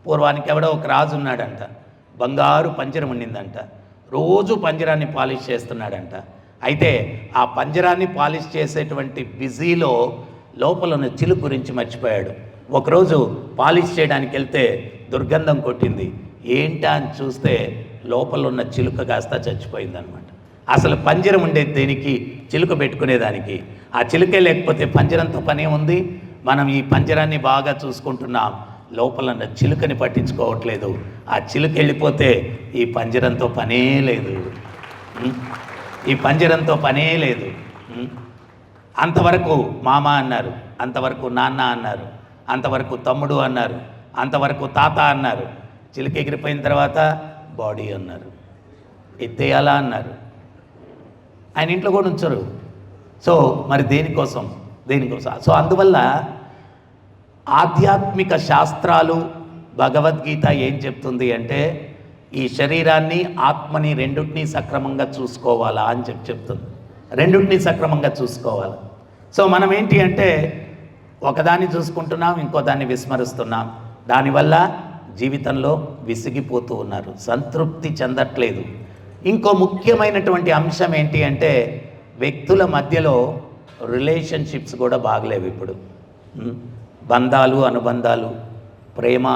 పూర్వానికి ఎవడో ఒక రాజు ఉన్నాడంట, బంగారు పంజరం ఉండిందంట, రోజు పంజరాన్ని పాలిష్ చేస్తున్నాడంట. అయితే ఆ పంజరాన్ని పాలిష్ చేసేటువంటి బిజీలో లోపల ఉన్న చిలుక గురించి మర్చిపోయాడు. ఒకరోజు పాలిష్ చేయడానికి వెళ్తే దుర్గంధం కొట్టింది. ఏంటా అని చూస్తే లోపల ఉన్న చిలుక కాస్త చచ్చిపోయిందనమాట. అసలు పంజరం ఉండేది దేనికి? చిలుక పెట్టుకునేదానికి. ఆ చిలుకే లేకపోతే పంజరంతో పనే ఉంది. మనం ఈ పంజరాన్ని బాగా చూసుకుంటున్నాం, లోపల ఉన్న చిలుకని పట్టించుకోవట్లేదు. ఆ చిలుక వెళ్ళిపోతే ఈ పంజరంతో పనే లేదు, ఈ పంజరంతో పనే లేదు. అంతవరకు మామ అన్నారు, అంతవరకు నాన్న అన్నారు, అంతవరకు తమ్ముడు అన్నారు, అంతవరకు తాత అన్నారు. చిలుక ఎగిరిపోయిన తర్వాత బాడీ అన్నారు, ఎత్తేయాలా అన్నారు. ఆయన ఇంట్లో కూడా ఉంచరు. సో మరి దేనికోసం? సో అందువల్ల ఆధ్యాత్మిక శాస్త్రాలు, భగవద్గీత ఏం చెప్తుంది అంటే ఈ శరీరాన్ని, ఆత్మని రెండింటినీ సక్రమంగా చూసుకోవాలా అని చెప్తుంది. రెండింటినీ సక్రమంగా చూసుకోవాలి. సో మనం ఏంటి అంటే ఒకదాన్ని చూసుకుంటున్నాం, ఇంకో దాన్ని విస్మరిస్తున్నాం. దానివల్ల జీవితంలో విసిగిపోతూ ఉన్నారు, సంతృప్తి చెందట్లేదు. ఇంకో ముఖ్యమైనటువంటి అంశం ఏంటి అంటే వ్యక్తుల మధ్యలో రిలేషన్షిప్స్ కూడా బాగలేవు ఇప్పుడు. బంధాలు, అనుబంధాలు, ప్రేమ,